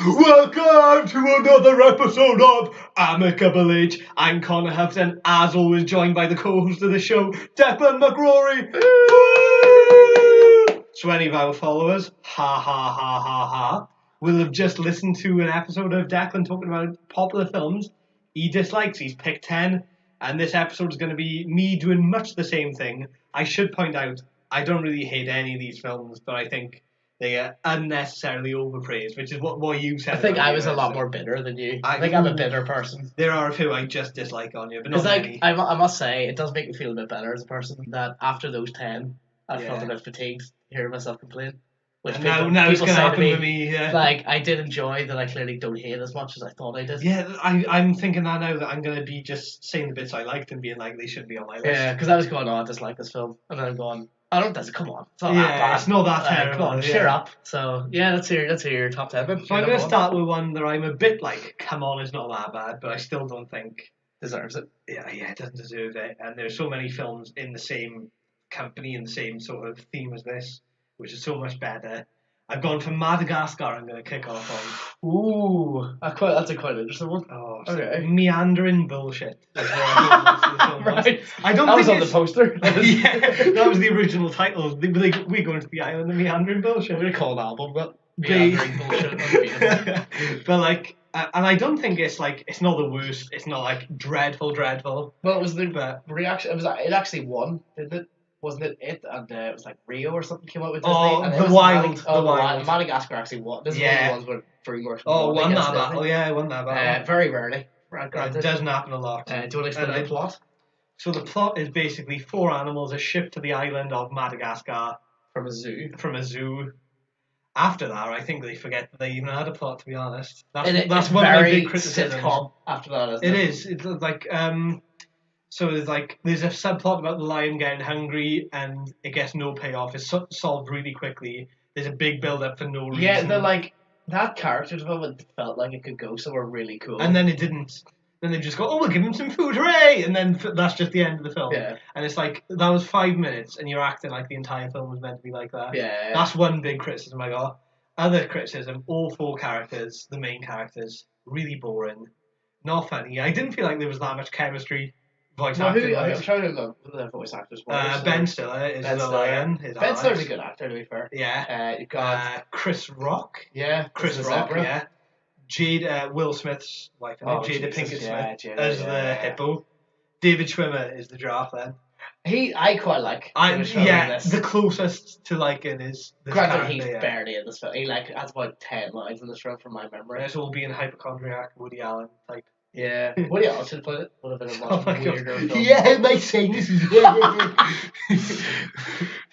Welcome to another episode of Amicable. I'm Conor Houghton, as always joined by the co-host of the show, Declan McRory. So any of our followers, will have just listened to an episode of Declan talking about popular films he dislikes. He's picked 10, and this episode is going to be me doing much the same thing. I should point out, I don't really hate any of these films, but I think they are unnecessarily overpraised, which is what you said. I think about I you, was a lot so more bitter than you. I think I'm a bitter person. There are a few I just dislike on you, but not It's like, many. I must say, it does make me feel a bit better as a person that after those 10, I felt Yeah. a bit fatigued hearing myself complain. Which And people, now it's people going to say happen to me, with me. Yeah. like, I did enjoy that I clearly don't hate as much as I thought I did. Yeah, I'm thinking that now that I'm going to be just saying the bits I liked and being like, they should be on my list. Yeah, because I was going, I dislike this film. And then I'm going, I don't, come on. It's not that Yeah, bad. it's not that Like, terrible. Come on, cheer up. So, yeah, let's hear your top 10 then. So I'm going to start with one that I'm a bit like, come on, it's not that bad, but I still don't think Deserves it. Yeah, it doesn't deserve it. And there's so many films in the same company and the same sort of theme as this, which is so much better. I've gone for Madagascar. I'm going to kick off on. Ooh, that's a quite interesting one. Oh, okay. Meandering bullshit. Right. I don't that think was on the poster. Yeah, that was the original title. We go into the island of meandering bullshit. We're gonna call an album that. Meandering bullshit. But like, and I don't think it's like it's not the worst. It's not like dreadful. Well, it was the reaction. It actually won, didn't it? Wasn't it? And it was like Rio or something came out with Disney. Oh, and the Wild. The Wild. Madagascar actually won. This is one of the ones where DreamWorks won that battle. Yeah, won that battle. Very rarely. It doesn't happen a lot. Do you want to explain the plot? So the plot is basically 4 animals are shipped to the island of Madagascar from a zoo. After that, I think they forget that they even had a plot. To be honest, that's one of my big criticisms. Sitcom after that, isn't it? It is. It's like So there's a subplot about the lion getting hungry and it gets no payoff. It's solved really quickly. There's a big build up for no reason. Yeah, they're like that character development felt like it could go somewhere really cool. And then it didn't. Then they just go, we'll give him some food, hooray! And then that's just the end of the film. Yeah. And it's like, that was 5 minutes and you're acting like the entire film was meant to be like that. Yeah. That's one big criticism I got. Other criticism, all 4 characters, the main characters, really boring. Not funny. I didn't feel like there was that much chemistry. I'm trying to remember who the voice actors were. Ben Stiller is the lion. Ben Stiller's a good actor, to be fair. Yeah. You've got Chris Rock. Yeah. Chris Rock, yeah. Will Smith's wife, Jada Pinkett Smith as the hippo. David Schwimmer is the giraffe then. I quite like. The closest to liking is this granted, he's barely in this film. He has about 10 lines in this film from my memory. It's all being hypochondriac, Woody Allen type. Yeah. Woody Allen should have put it. Would have been a much weirder film. Yeah, my saying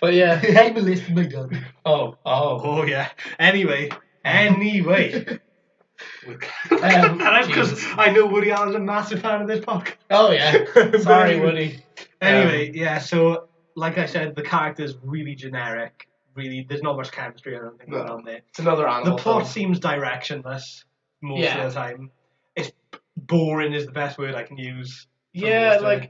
But yeah. I'm a list, my God. Oh yeah. Anyway. And because I know Woody Allen's a massive fan of this podcast. Oh yeah. Sorry, Woody. Anyway, so like I said, the character's really generic. Really, there's not much chemistry. I don't think going on there. It's another animal. The plot seems directionless most of the time. It's boring is the best word I can use. Yeah,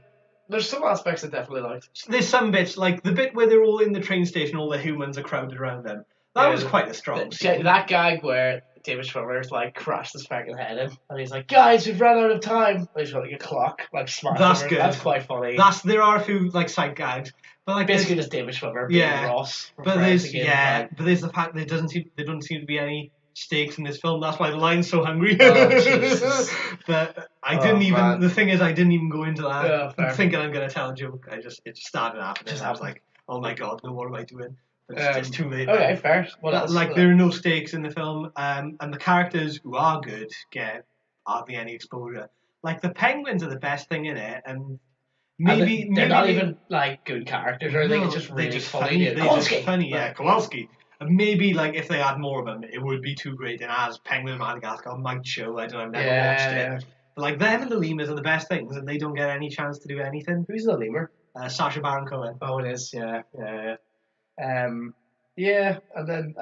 there's some aspects I definitely liked. There's some bits, like the bit where they're all in the train station, all the humans are crowded around them. That was quite a strong scene. That gag where David Schwimmer's crashed his fucking head in, and he's like, "Guys, we've run out of time." And he's got a clock, smashed. That's good. That's quite funny. There are a few side gags, but basically just David Schwimmer being Ross. But there's the fact that there don't seem to be any stakes in this film. That's why the line's so hungry. Jesus. But I didn't even. Man. The thing is, I didn't even go into that. Yeah, I'm thinking I'm gonna tell a joke. It just started happening. I was like, oh my God, no, what am I doing? It's too late. Okay, fair. What else? There are no stakes in the film, and the characters who are good get hardly any exposure. The penguins are the best thing in it, and they're not even good characters or anything. It's just really funny. They're just funny. Yeah, Kowalski. And maybe if they had more of them, it would be too great. And as Penguin in Madagascar might show, I don't know, I've never watched it. But them and the lemurs are the best things, and they don't get any chance to do anything. Who's the lemur? Sacha Baron Cohen. Oh, it is. Yeah. Yeah, and then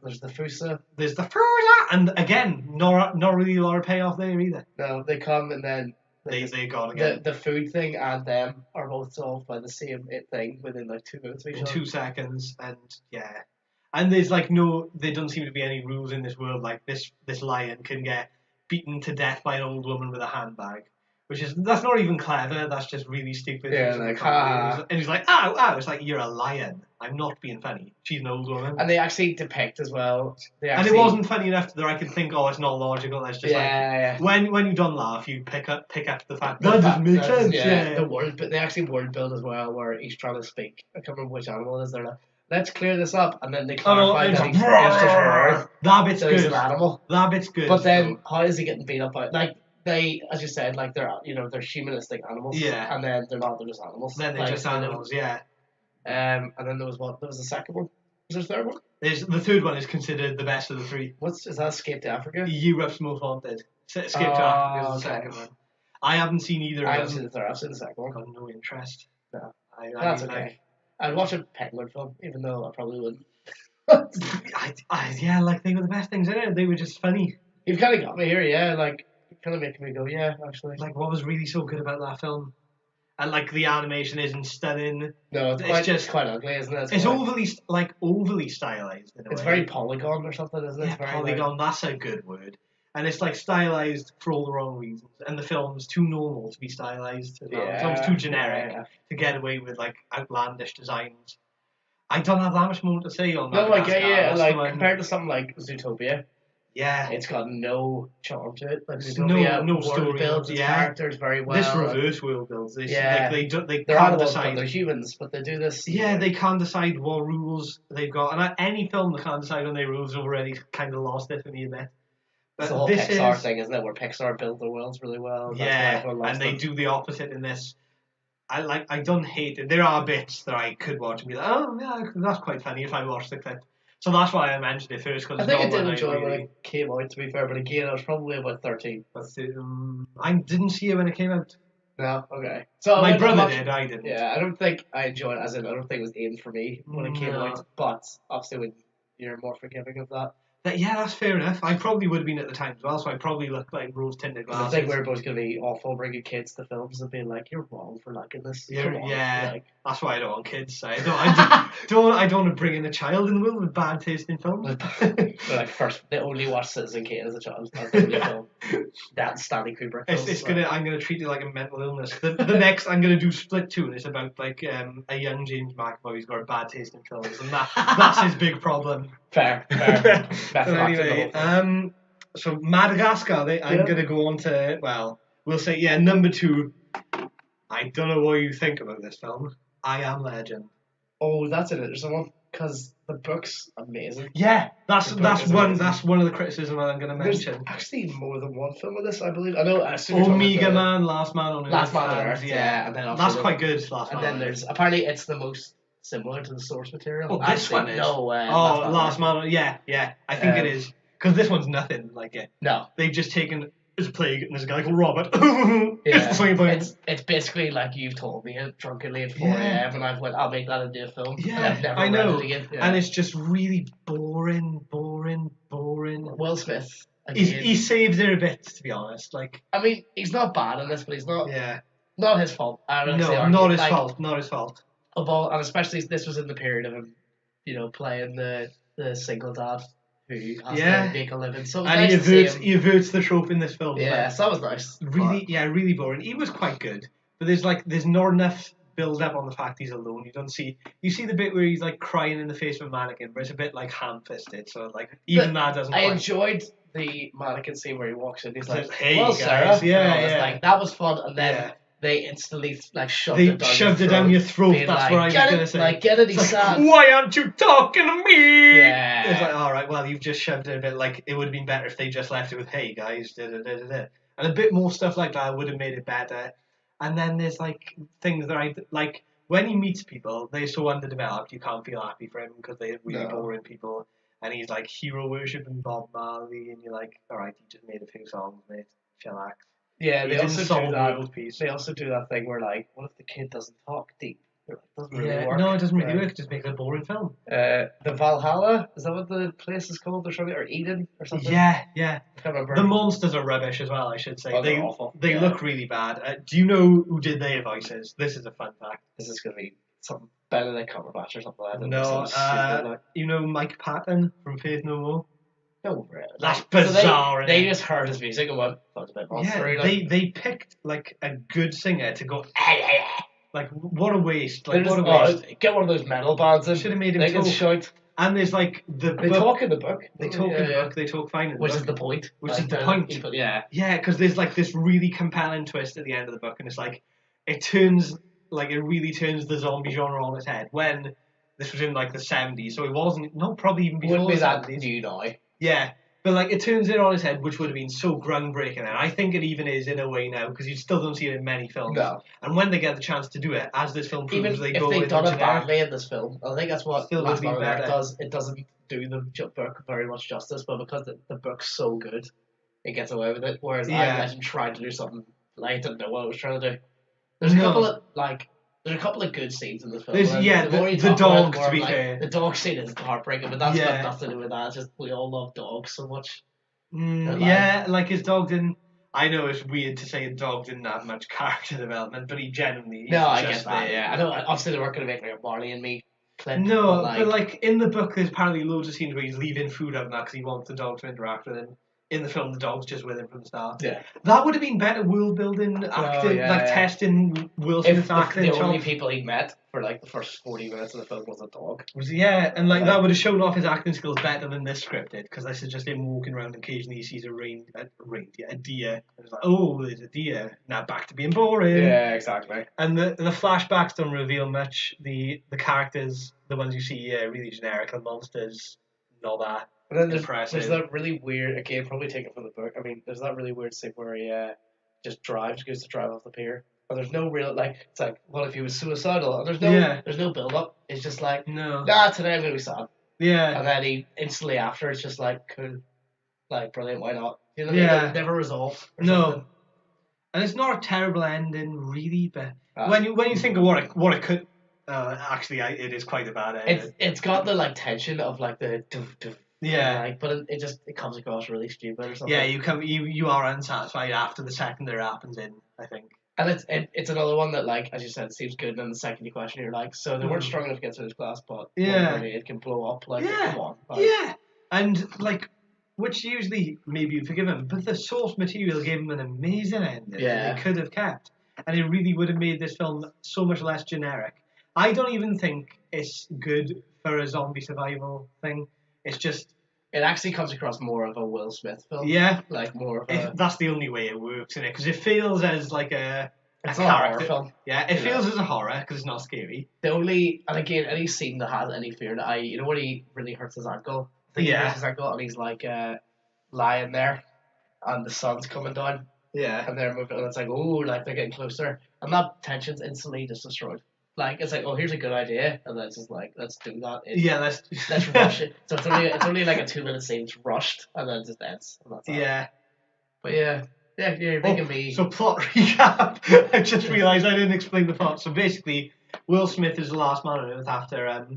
there's the Fusa. There's the Fusa, and again, not really a lot of payoff there either. No, they come and then they got again. The food thing and them are both solved by the same thing within 2 minutes of each other. 2 seconds, and yeah. And there's like no, there don't seem to be any rules in this world. Like this lion can get beaten to death by an old woman with a handbag, that's not even clever. That's just really stupid. Yeah, like, ha. And he's like, ow, ow. It's like, you're a lion. I'm not being funny. She's an old woman. And they actually depict as well. And it wasn't funny enough that I could think, oh, it's not logical. It's just yeah. When you don't laugh, you pick up the fact that doesn't make sense. Yeah. The word, but they actually word build as well, where he's trying to speak. I can't remember which animal it is. They're like, let's clear this up, and then they clarify that he's just that bit's so good. He's an animal. That bit's good. But then, how is he getting beat up by? Like they, as you said, like they're humanistic animals. Yeah. And then they're not. They're just animals. Then they're just animals. Yeah. And then there was what? There was the second one. Was there a third one? The third one is considered the best of the three. Is that Escape to Africa? Europe's Most Wanted. Escape to Africa is the second one. I haven't seen either. I haven't seen the third. I've seen the second one. I've got no interest. No. That's okay. I'd watch a penguin film, even though I probably wouldn't. Yeah, like they were the best things in it. They were just funny. You've kind of got me here, yeah. Like, kind of making me go, yeah, actually. Like, what was really so good about that film? And like the animation isn't stunning. No, it's just quite ugly, isn't it? It's overly stylized. In a it's way. Very polygon or something, isn't it? Yeah, very polygon. That's a good word. And it's like stylized for all the wrong reasons. And the film's too normal to be stylized. Yeah, the film's too generic to get away with like outlandish designs. I don't have that much more to say on that. No, like compared to something like Zootopia. Yeah, it's got no charm to it. Like no story builds its characters very well. This reverse world builds. They're can't decide. They're humans, but they do this. Yeah, they can't decide what rules they've got, and any film that can't decide on their rules already kind of lost it for me a bit. It's the whole Pixar thing, isn't it? Where Pixar build their worlds really well. And they do the opposite in this. I don't hate it. There are bits that I could watch and be like, oh yeah, that's quite funny if I watch the clip. So that's why I mentioned it first. Cause I think I did enjoy it when it came out, to be fair, but again, I was probably about 13. I didn't see it when it came out. No, okay. So my brother did, I didn't. Yeah, I don't think I enjoyed it, as in, I don't think it was aimed for me when it came out, but obviously when you're more forgiving of that. Yeah, that's fair enough. I probably would have been at the time as well, so I probably looked like rose-tinted glasses. I think we're both going to be awful bringing kids to films and being like, you're wrong for liking this. That's why I don't want kids. I don't want to bring in a child in the world with bad taste in films. They only watch Citizen Kane as a child. That's the only film. That's Stanley Kubrick. I'm gonna treat it like a mental illness. The next I'm gonna do Split 2, and it's about like a young James McAvoy who's got a bad taste in films, and that's his big problem. Fair. But anyway, so Madagascar. I'm gonna go on to we'll say number 2. I don't know what you think about this film. I Am Legend. Oh, that's an interesting one because the book's amazing. Yeah, that's one of the criticisms I'm going to mention. There's actually more than one film of this, I believe. I know. Omega Man, Last Man on Earth. Last Man on Earth, yeah. And then that's quite good. And then there's apparently it's the most similar to the source material. Oh, this one is. No, Last Man. Yeah. I think it is because this one's nothing like it. No, they've just taken. There's a plague and there's a guy called Robert. It's basically like you've told me it drunkenly at 4 a.m. and I've went, I'll make that into a film. Yeah, and I've never I know. Read it again. Yeah. And it's just really boring. Will Smith. He saves it a bit, to be honest. Like, I mean, he's not bad in this, but he's not. Yeah. Not his fault. Not his fault. Not his fault. And especially this was in the period of him, playing the single dad. Who has to make a living. So and he averts the trope in this film. Yeah, so that was nice. Really boring. He was quite good, but there's not enough build up on the fact he's alone. You see the bit where he's like crying in the face of a mannequin, but it's a bit like ham-fisted. So like even that doesn't. I enjoyed the mannequin scene where he walks in. He's like, "Hey well, guys, Sarah." Yeah. Like, that was fun, and then. They instantly shoved it down your throat. That's what I was gonna say. Like, get it, he's sad. Why aren't you talking to me? Yeah. It's like, all right, well, you've just shoved it a bit. Like, it would have been better if they just left it with, "Hey guys, and a bit more stuff like that would have made it better. And then there's like things that I like when he meets people. They're so underdeveloped. You can't feel happy for him because they're really boring people. And he's like hero worshiping Bob Marley, and you're like, all right, he just made a few songs, mate. Chillax. Yeah, they also do that. They also do that thing where like, what if the kid doesn't talk deep? It doesn't really work. No, it doesn't really work. It just makes a boring film. The Valhalla, is that what the place is called? Or Eden or something? Yeah. I can't remember. The monsters are rubbish as well, I should say. They're awful. They look really bad. Do you know who did their voices? This is a fun fact. This is going to be something Benedict Cumberbatch or something like that. No, Stupid, like. you know Mike Patton from Faith No More? No, really. That's So bizarre. they just heard his music and went, "That's a bit monster." Yeah, they picked like a good singer to go. Like what a waste! They're Like just, what a waste! get one of those metal bands in. Should have made him They can talk. shout. And there's like They talk in the book. They talk in the book. They talk fine in the Which book. is the point. Which like, is the point. Yeah. Yeah, because there's like this really compelling twist at the end of the book, and it's like it really turns the zombie genre on its head. When this was in like the 70s, so it wasn't. No, probably even before Wouldn't be the that 70s. new now. Yeah, but like it turns it on its head, which would have been so groundbreaking, and I think it even is in a way now because you still don't see it in many films. No. And when they get the chance to do it, as this film proves, Even they if go they've in done it generic. badly in this film, I think that's what Still Last would Man be on Earth better. does. It doesn't do the book very much justice, but because the book's so good, it gets away with it. Whereas I imagine trying to do something like I didn't know what it was trying to do. There's a couple of good scenes in this film. The dog, to be fair. The dog scene is heartbreaking, but that's got nothing to do with that. It's just we all love dogs so much. Like his dog didn't. I know it's weird to say a dog didn't have much character development, but he genuinely. I get that. Yeah, I know. Obviously, they weren't going to make like a Marley and Me clip. No, but like in the book, there's apparently loads of scenes where he's leaving food out and that because he wants the dog to interact with him. In the film, the dog's just with him from the start. Yeah, that would have been better world building, acting, testing Will Smith's acting. If the only people he met for like the first 40 minutes of the film was a dog. And like that would have shown off his acting skills better than this script did, because this is just him walking around and occasionally he sees a deer. And it's like, oh, there's a deer. Now back to being boring. Yeah, exactly. And the flashbacks don't reveal much. The characters, the ones you see, really generic, and monsters, not that. And then there's that really weird, again, probably taken from the book. I mean, there's that really weird scene where he just goes to drive off the pier. And there's no real, like, it's like, what if he was suicidal? And there's no build up. It's just like, nah, today I'm going to be sad. Yeah. And then he, instantly after, it's just like, cool. Like, brilliant, why not? You know what I mean? Never resolved. No. And it's not a terrible ending, really, but when you think of what it could, actually, it is quite a bad ending. It's got the, like, tension of, like, the doof. Yeah, like, but it comes across really stupid or something. Yeah, you are unsatisfied after the second there happens in, I think. And it's another one that, like, as you said, seems good, and then the second you question, you're like, so they weren't strong enough to get through this class, but it can blow up. Like, come on. Like, and like, which usually maybe you'd forgive him, but the source material gave him an amazing ending that they could have kept, and it really would have made this film so much less generic. I don't even think it's good for a zombie survival thing. It's just... It actually comes across more of a Will Smith film. Yeah. Like, more of a... That's the only way it works, isn't it? Because it feels as like a character. A horror film. Yeah, it feels as a horror, because it's not scary. And again, any scene that has any fear that you know when he really hurts his ankle? He hurts his ankle, and he's like lying there, and the sun's coming down. Yeah. And they're moving, and it's like, oh, like they're getting closer. And that tension's instantly just destroyed. Like, it's like, oh, here's a good idea, and then it's just like, let's do that. Let's rush it. So it's only like a 2-minute scene, it's rushed, and then it just ends. And that's it. But you're making me... So plot recap. I just realised I didn't explain the plot. So basically, Will Smith is the last man on Earth after,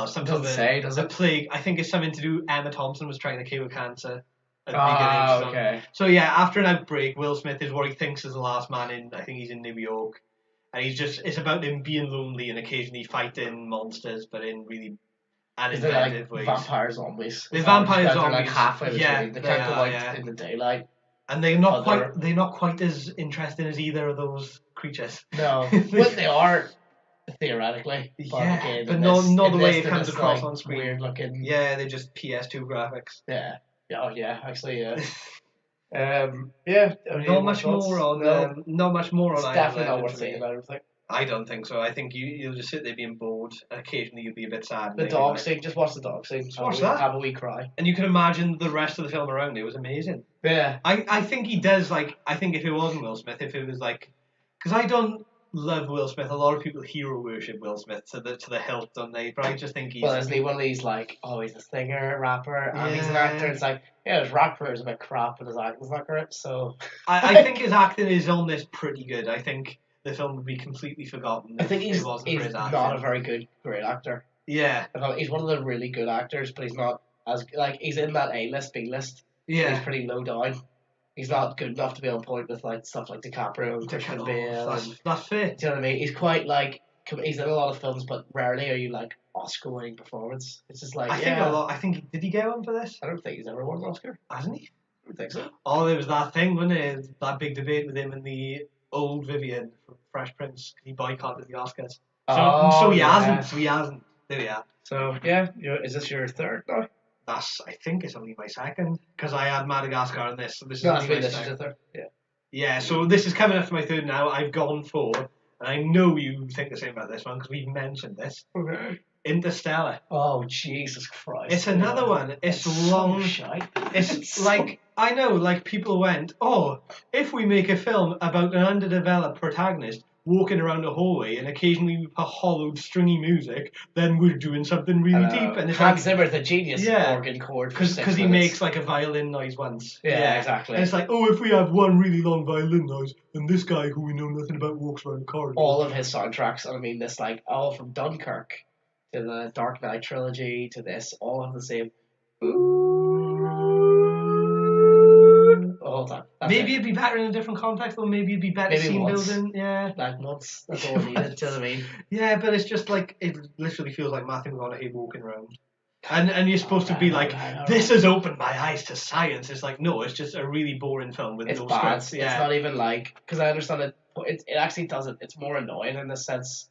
some sort of a plague. I think it's something to do, Emma Thompson was trying to cure cancer at the beginning. Okay. So yeah, after an outbreak, Will Smith is what he thinks is the last man in, I think he's in New York. And it's about him being lonely and occasionally fighting monsters, but in really uninventive ways. Vampire zombies. The vampire zombies. They're like halfway between. They can't go out in the daylight. And they're not quite as interesting as either of those creatures. No, but they are theoretically. But not the way it comes across on screen. Weird looking. Yeah, they're just PS2 graphics. Yeah. Oh yeah, actually, yeah. Not much more on. It's definitely not worth seeing about everything. I don't think so. I think you'll just sit there being bored, and occasionally you'll be a bit sad. The dog scene, just watch the dog scene. Watch that. Have a wee cry. And you can imagine the rest of the film around it was amazing. Yeah. I think he does, like, I think if it wasn't Will Smith, if it was like, because I don't love Will Smith. A lot of people hero worship Will Smith to the hilt, don't they? But I just think he's... Well, isn't he one of these, like, oh, he's a singer, rapper, and he's an actor? It's like, yeah, his rapper is a bit crap, but his acting's not great, so... I think his acting is on this pretty good. I think the film would be completely forgotten if it wasn't for his acting. Not a very great actor. Yeah. He's one of the really good actors, but he's not as... Like, he's in that A-list, B-list. Yeah. He's pretty low down. He's not good enough to be on point with like stuff like DiCaprio and Christian Bale. That's fair. Do you know what I mean? He's quite like he's in a lot of films, but rarely are you like Oscar-winning performance. It's just like I think a lot. I think did he get one for this? I don't think he's ever won an Oscar. Hasn't he? I don't think so. Oh, there was that thing, wasn't it? That big debate with him and the old Vivian from Fresh Prince. He boycotted the Oscars. So he hasn't. So he hasn't. There we are. So yeah, is this your third now? I think it's only my second because I had Madagascar in this. So this is No, only this my is your third. Yeah. Yeah. So this is coming up to my third now. I've gone for, and I know you think the same about this one because we've mentioned this. Okay. Interstellar. Oh Jesus Christ! It's another one. It's long. So shite. It's like I know. Like people went, oh, if we make a film about an underdeveloped protagonist walking around a hallway and occasionally we put hollowed, stringy music, then we're doing something really deep. And it's Hans Zimmer's a genius Yeah. organ chord because he makes like a violin noise once. Yeah, exactly. And it's like, oh, if we have one really long violin noise, then this guy who we know nothing about walks around the corridor. All of his soundtracks, I mean, this like all from Dunkirk to the Dark Knight trilogy to this, all have the same. The whole time. Maybe it'd be better in a different context, or maybe it'd be better scene building. Yeah. Like once. That's all I needed. Do you know what I mean? Yeah, but it's just like it literally feels like Matthew McConaughey walking around. And you're supposed to be like, this has opened my eyes to science. It's like, no, it's just a really boring film with no bad. script. Yeah. It's not even like, because I understand it actually doesn't, it's more annoying in the sense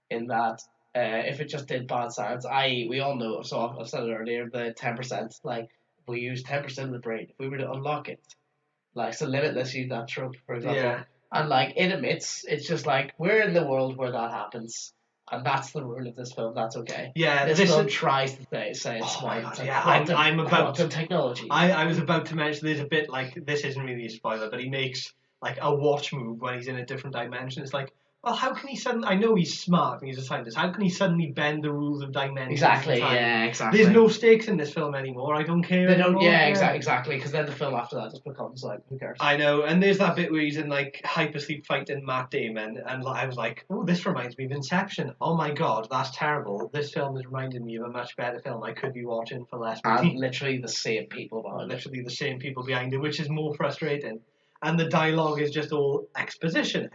in that if it just did bad science, we all know, so I've said it earlier, the 10%, like, if we use 10% of the brain, if we were to unlock it, like, so Limitless use that trope, for example, Yeah. and like, it admits, it's just like, we're in the world where that happens. And that's the rule of this film. That's okay. Yeah, this film tries to say it's smart. God, it's like yeah, I'm about quantum technology. I was about to mention there's a bit like this isn't really a spoiler, but he makes like a watch move when he's in a different dimension. It's like, well, how can he suddenly? I know he's smart and he's a scientist. How can he suddenly bend the rules of dimension? Exactly. Yeah. Exactly. There's no stakes in this film anymore. I don't care. They don't. Anymore. Yeah. Exactly. Because then the film after that just becomes like, who cares? I know. And there's that bit where he's in like hypersleep fighting Matt Damon, and I was like, oh, this reminds me of Inception. Oh my god, that's terrible. This film has reminded me of a much better film I could be watching for less money. And literally the same people behind it. Literally the same people behind it, which is more frustrating. And the dialogue is just all exposition.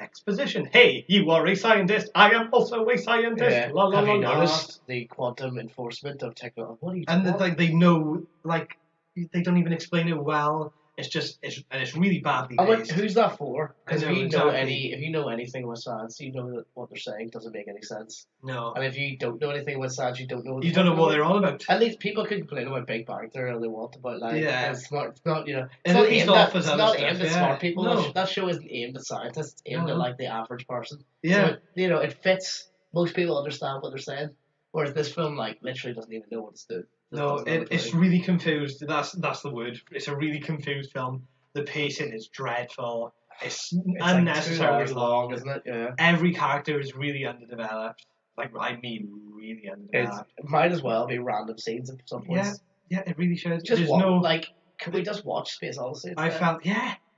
Hey, you are a scientist. I am also a scientist. Yeah. La, la, Have la, you la. noticed the quantum enforcement of technology? What are you And talking it's like they know, like they don't even explain it well. It's just, it's really badly about? based. Who's that for? Because if you know exactly. if you know anything about science, you know that what they're saying doesn't make any sense. No. And if you don't know anything about science, you don't know. You don't know what they're on about. At least people can complain about Big Bang Theory all they want, but like, Yeah. it's not you know, It's not aimed at smart people. No. That show isn't aimed at scientists. It's aimed at like the average person. Yeah. So it fits. Most people understand what they're saying, whereas this film like literally doesn't even know what it's doing. No, it's really confused. That's the word. It's a really confused film. The pacing is dreadful. It's unnecessarily like long, isn't it? Yeah. Every character is really underdeveloped. Like I mean, really underdeveloped. It might as well be random scenes at some points. Yeah, it really should. Just can we just watch Space Odyssey? I felt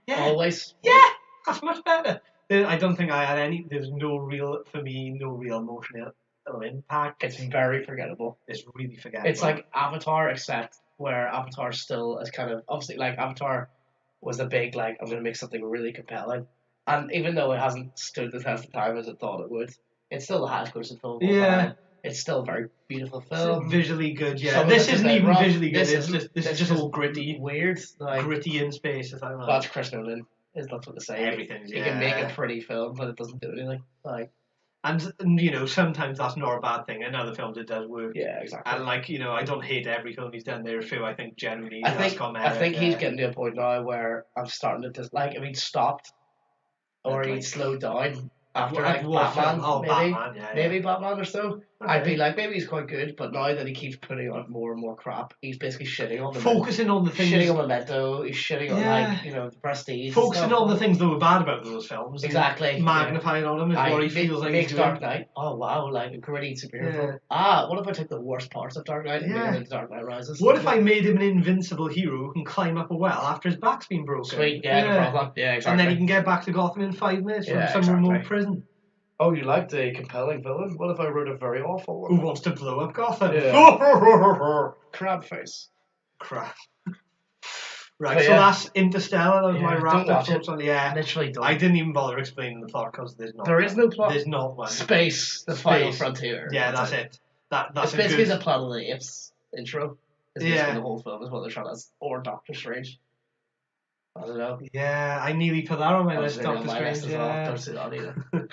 always. Yeah, that's much better. I don't think I had any. There's no real emotional impact. It's very forgettable. It's really forgettable. It's like Avatar, except where Avatar still is kind of obviously like Avatar was a big like I'm gonna make something really compelling, and even though it hasn't stood the test of time as it thought it would, it's still the highest grossing film of all time. It's still a very beautiful film. It's visually good, yeah. This isn't even visually good. This is just all gritty, weird, like gritty in space. Is that right? That's Chris Nolan. That's what they say. Everything. He can make a pretty film, but it doesn't do anything. Like. And sometimes that's not a bad thing. In other films, it does work. Yeah, exactly. And I don't hate every film he's done. There are a few I think generally. I think he's getting to a point now where I'm starting to just like if he'd stopped or he'd slowed down after Batman, maybe Batman or so. Okay. I'd be like, maybe he's quite good, but now that he keeps putting out more and more crap, he's basically shitting on the focusing on the things, shitting on Memento, he's shitting on the Prestige, focusing on the things that were bad about those films, exactly, magnifying on them is what he feels like he's doing. Dark Knight, oh wow, like a gritty superhero film. What if I took the worst parts of Dark Knight and made it into Dark Knight Rises? What if I made him an invincible hero who can climb up a well after his back's been broken? Sweet, no problem. Yeah, exactly. And then he can get back to Gotham in 5 minutes from some remote prison. Oh, you liked a compelling villain? What if I wrote a very awful one? Who wants to blow up Gotham? Yeah. Crab face. Crap. Right, But so yeah. that's Interstellar. That was my Yeah, wrapped don't up watch thoughts it. on. Yeah, Literally don't. I didn't even bother explaining the plot because there's not. There is no plot. There's not one. Space, the final frontier. Yeah, that's it. That's it's a basically good. the Planet of the Apes intro. It's basically Yeah. the whole film is what they're trying to. Or Doctor Strange. I don't know. Yeah, I nearly put that on my list. Obviously, on Doctor my Strange. list as well. Don't see that either.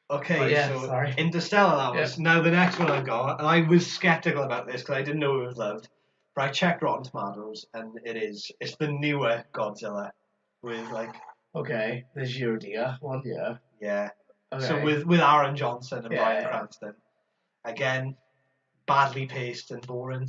Okay, Oh, yeah, so sorry. Interstellar that was. Yep. Now the next one I've got, and I was skeptical about this because I didn't know it was loved, but I checked Rotten Tomatoes and it's the newer Godzilla with like Okay, the Giordia one, yeah. yeah. Okay. So with Aaron Johnson and Bryan Yeah. Cranston, again, badly paced and boring.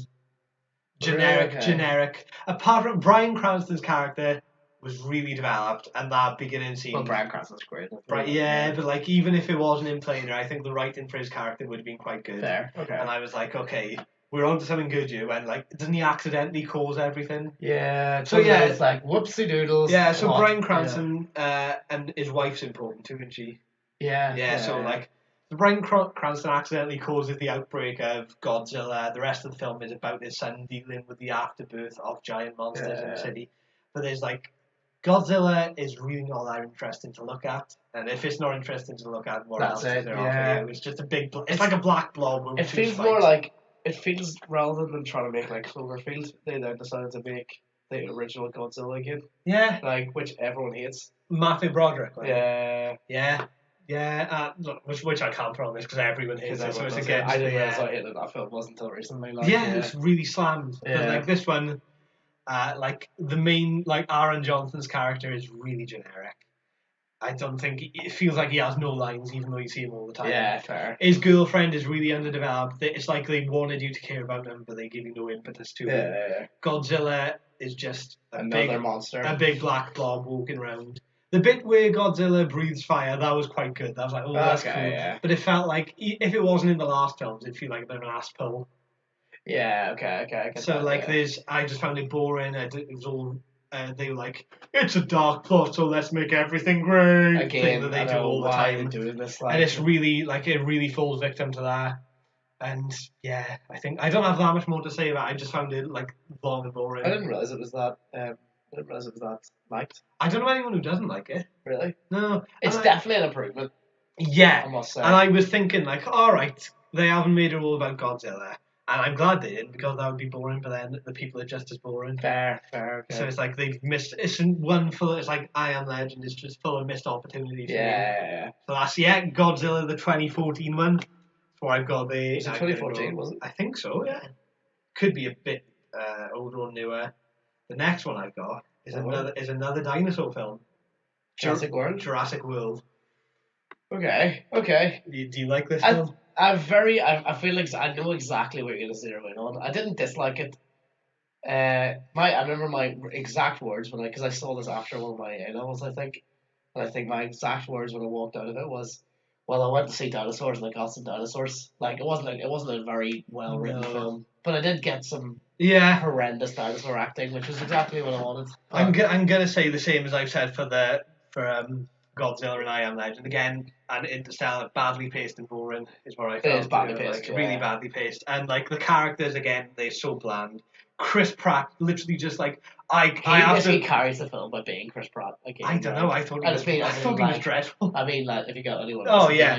Really? Okay. Generic. Apart from Bryan Cranston's character was really developed, and that beginning scene. Well, Bryan Cranston's great. Right, yeah, but like even if it wasn't in play there, I think the writing for his character would have been quite good. Fair. Okay. And I was like, okay, we're on to something good here. And like, doesn't he accidentally cause everything? Yeah. So yeah, it's like whoopsie doodles. Yeah, so Bryan Cranston and his wife's important too, isn't she? Yeah. Yeah. So like, Bryan Cranston accidentally causes the outbreak of Godzilla. The rest of the film is about his son dealing with the afterbirth of giant monsters in the city. But there's like, Godzilla is really not that interesting to look at, and if it's not interesting to look at, what else is there offer you? It's just a big. It's like a black blob. It feels more like rather than trying to make like Cloverfield, they then decided to make the original Godzilla again. Yeah. Like which everyone hates. Matthew Broderick. Right? Yeah. Yeah. Yeah, which I can't promise because everyone hates it, so it's against. I didn't realize I hated that film wasn't until recently. Like, it's really slammed. But like this one. Like the main, like Aaron Johnson's character is really generic. I don't think it feels like he has no lines, even though you see him all the time. Yeah, fair. His girlfriend is really underdeveloped. It's like they wanted you to care about him, but they give you no impetus to him. Yeah. Godzilla is just another monster, a big black blob walking around. The bit where Godzilla breathes fire, that was quite good. That was like, oh, that's cool. Yeah. But it felt like if it wasn't in the last films, it'd feel like a bit of an ass pull. Yeah, okay. So like I just found it boring. It was all they were like, it's a dark plot, so let's make everything great. Again, that they do all the time. Doing this, like, and it's really like it really falls victim to that. And yeah, I think I don't have that much more to say about it. I just found it like long and boring. I didn't realize it was that. Liked. I don't know anyone who doesn't like it. Really? No. It's definitely an improvement. Yeah. I must say. And I was thinking like, all right, they haven't made it all about Godzilla. And I'm glad they didn't because that would be boring. But then the people are just as boring. Fair. Okay. So it's like they've missed. It's like I Am Legend is just full of missed opportunities. Yeah. So that's Godzilla the 2014 one. That's where I've got the. Was it 2014? Was it? I think so. Yeah. Could be a bit older or newer. The next one I've got is another dinosaur film. Jurassic World. Okay. Do you like this film? I feel like I know exactly what you're going to zero in on. I didn't dislike it. I remember my exact words because I saw this after one of my A-levels, I think. And I think my exact words when I walked out of it was, "Well, I went to see dinosaurs and I got some dinosaurs." Like it wasn't a very well written film, but I did get some horrendous dinosaur acting, which was exactly what I wanted. I'm gonna say the same as I've said for Godzilla and I Am Legend again, and Interstellar, badly paced and boring is what I felt. It is badly paced, really badly paced, and like the characters again, they're so bland. Chris Pratt, literally just like he carries the film by being Chris Pratt again. I don't know. I thought he was dreadful. I mean, like if you got anyone,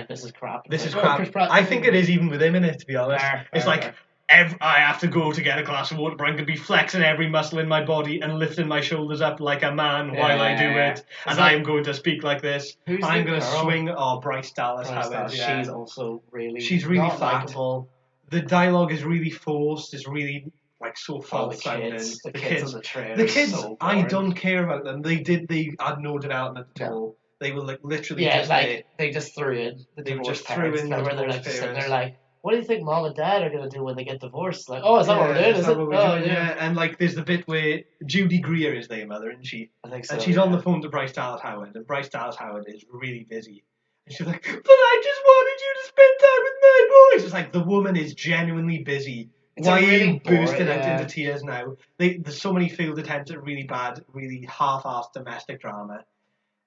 this is crap. This is crap. Chris Pratt, I think it is even with him in it. To be honest, it's like. I have to go to get a glass of water, but I'm going to be flexing every muscle in my body and lifting my shoulders up like a man while I do it. And I am going to speak like this. I'm going to swing. Oh, Bryce Dallas Howard. Yeah. She's also She's really flat. Likeable. The dialogue is really forced. It's really like so false sounding. The kids on the train. The kids, so I don't care about them. They had no development at all. They were like literally they just threw in the divorce parents. Remember they're like sitting there like, what do you think mom and dad are going to do when they get divorced? Like, is that what we're doing? Is it? Yeah. And like, there's the bit where Judy Greer is their mother, isn't she? I think so. And she's on the phone to Bryce Dallas Howard, and Bryce Dallas Howard is really busy. And she's like, but I just wanted you to spend time with my boys. It's like, the woman is genuinely busy. Why are you bursting out into tears now? There's so many failed attempts at really bad, really half-assed domestic drama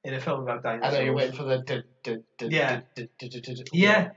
in a film about dinosaurs. I know, you're waiting for the... Yeah.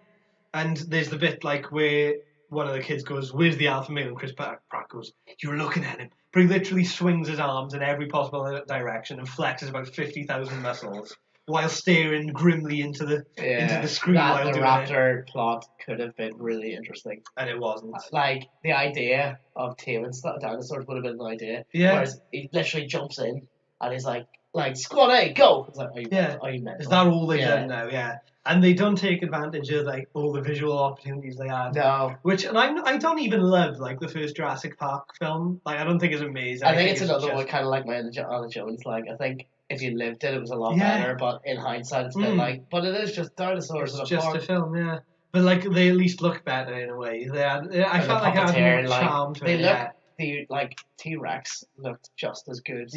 And there's the bit like where one of the kids goes, "Where's the alpha male?" And Chris Pratt goes, "You're looking at him." But he literally swings his arms in every possible direction and flexes about 50,000 muscles while staring grimly into the screen while the doing raptor plot could have been really interesting. And it wasn't. Like, the idea of taming dinosaurs would have been an idea. Yeah. Whereas he literally jumps in and he's like squad A, go! It's like, are you mental? Is that all they've done now? Yeah. And they don't take advantage of like all the visual opportunities they had. No. Which, and I don't even love like the first Jurassic Park film. Like, I don't think it's amazing. I think it's another one kind of like my Indiana Jones. Like, I think if you lived it was a lot better. But in hindsight, it's been like, but it is just dinosaurs in a just park. a film, yeah. But like, they at least look better in a way. I felt like it had more charm to it. The T-Rex looked just as good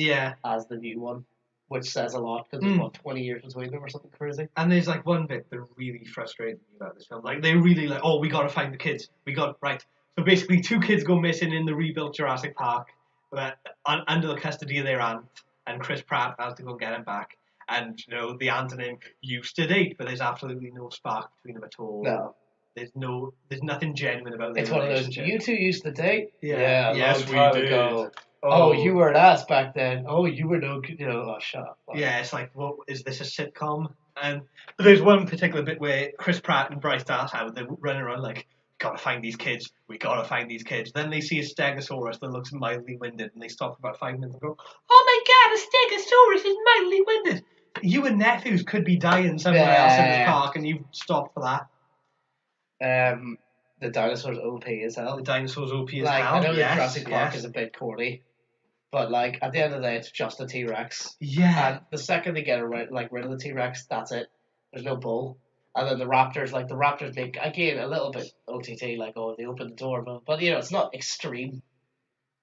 as the new one, which says a lot because there's 20 years between them or something crazy. And there's like one bit that really frustrated me about this film. Like, they really like, oh, we gotta find the kids. Right. So basically, 2 kids go missing in the rebuilt Jurassic Park, under the custody of their aunt, and Chris Pratt has to go get them back. And the aunt and him used to date, but there's absolutely no spark between them at all. No. There's nothing genuine about their relationship. It's one of those, you two used to date? Yeah. Yes, we did. Ago. Oh, you were an ass back then. Oh, you were no good. Oh, shut up. Yeah, it's like, well, is this a sitcom? And there's one particular bit where Chris Pratt and Bryce Dallas Howard, they're running around like, gotta find these kids. We gotta find these kids. Then they see a stegosaurus that looks mildly winded, and they stop for about 5 minutes and go, "Oh my god, a stegosaurus is mildly winded." You and nephews could be dying somewhere else in this park, and you stopped for that. The dinosaurs OP as hell. The dinosaurs OP as hell. I know that Jurassic Park is a bit corny, but like at the end of the day, it's just a T-Rex. Yeah. And the second they get rid of the T-Rex, that's it. There's no bull. And then the Raptors make, again, a little bit OTT, like, oh, they open the door, but it's not extreme